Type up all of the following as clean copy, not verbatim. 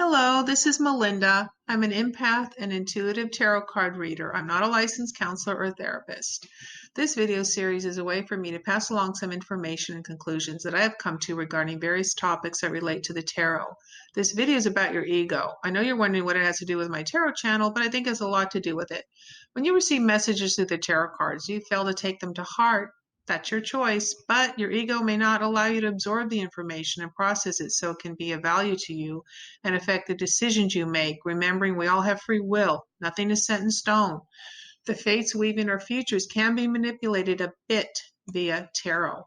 Hello, this is Melinda. I'm an empath and intuitive tarot card reader. I'm not a licensed counselor or therapist. This video series is a way for me to pass along some information and conclusions that I have come to regarding various topics that relate to the tarot. This video is about your ego. I know you're wondering what it has to do with my tarot channel, but I think it has a lot to do with it. When you receive messages through the tarot cards, you fail to take them to heart. That's your choice, but your ego may not allow you to absorb the information and process it so it can be of value to you and affect the decisions you make, remembering we all have free will. Nothing is set in stone. The fates weaving our futures can be manipulated a bit via tarot.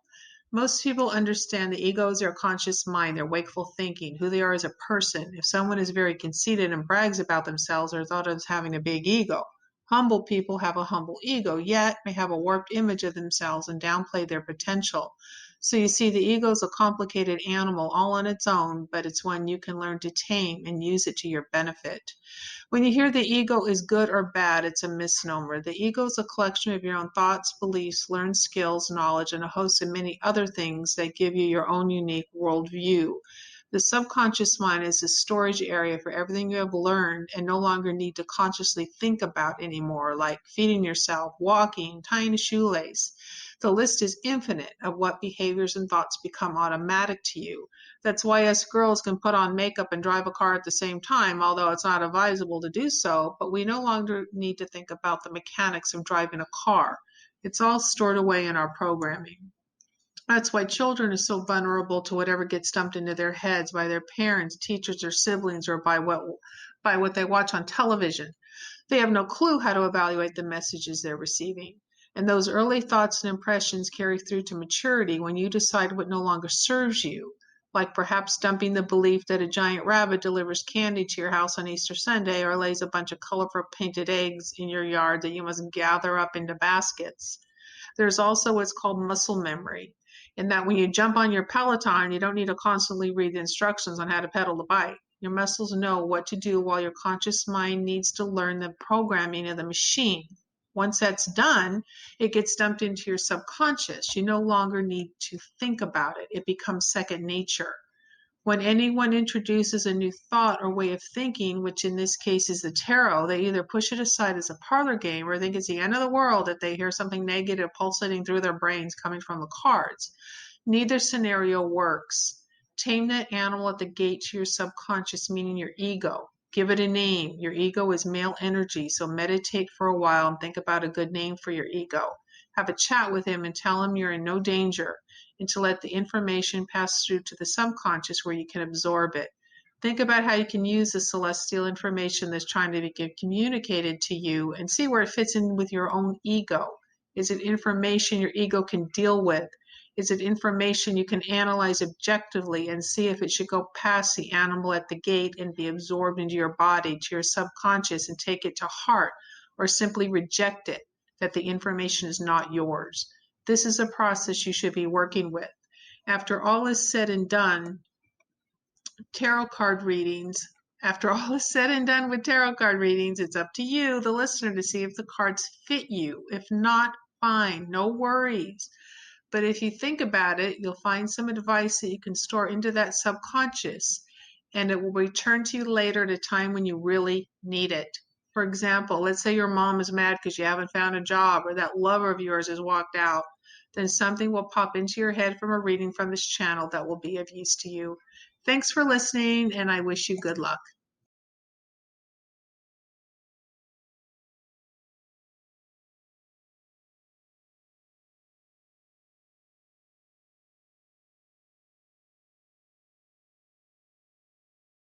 Most people understand the ego is their conscious mind, their wakeful thinking, who they are as a person. If someone is very conceited and brags about themselves, they're thought of as having a big ego. Humble people have a humble ego, yet may have a warped image of themselves and downplay their potential. So you see, the ego is a complicated animal all on its own, but it's one you can learn to tame and use it to your benefit. When you hear the ego is good or bad, it's a misnomer. The ego is a collection of your own thoughts, beliefs, learned skills, knowledge, and a host of many other things that give you your own unique worldview. The subconscious mind is a storage area for everything you have learned and no longer need to consciously think about anymore, like feeding yourself, walking, tying a shoelace. The list is infinite of what behaviors and thoughts become automatic to you. That's why us girls can put on makeup and drive a car at the same time, although it's not advisable to do so, but we no longer need to think about the mechanics of driving a car. It's all stored away in our programming. That's why children are so vulnerable to whatever gets dumped into their heads by their parents, teachers, or siblings, or by what they watch on television. They have no clue how to evaluate the messages they're receiving. And those early thoughts and impressions carry through to maturity when you decide what no longer serves you, like perhaps dumping the belief that a giant rabbit delivers candy to your house on Easter Sunday or lays a bunch of colorful painted eggs in your yard that you must gather up into baskets. There's also what's called muscle memory, in that when you jump on your Peloton, you don't need to constantly read the instructions on how to pedal the bike. Your muscles know what to do while your conscious mind needs to learn the programming of the machine. Once that's done, it gets dumped into your subconscious. You no longer need to think about it. It becomes second nature. When anyone introduces a new thought or way of thinking, which in this case is the tarot, they either push it aside as a parlor game or think it's the end of the world if they hear something negative pulsating through their brains coming from the cards. Neither scenario works. Tame that animal at the gate to your subconscious, meaning your ego. Give it a name. Your ego is male energy, so meditate for a while and think about a good name for your ego. Have a chat with him and tell him you're in no danger, and to let the information pass through to the subconscious where you can absorb it. Think about how you can use the celestial information that's trying to be communicated to you and see where it fits in with your own ego. Is it information your ego can deal with? Is it information you can analyze objectively and see if it should go past the animal at the gate and be absorbed into your body, to your subconscious, and take it to heart, or simply reject it, that the information is not yours? This is a process you should be working with. After all is said and done, after all is said and done with tarot card readings, it's up to you, the listener, to see if the cards fit you. If not, fine, no worries. But if you think about it, you'll find some advice that you can store into that subconscious, and it will return to you later at a time when you really need it. For example, let's say your mom is mad because you haven't found a job, or that lover of yours has walked out. Then something will pop into your head from a reading from this channel that will be of use to you. Thanks for listening, and I wish you good luck.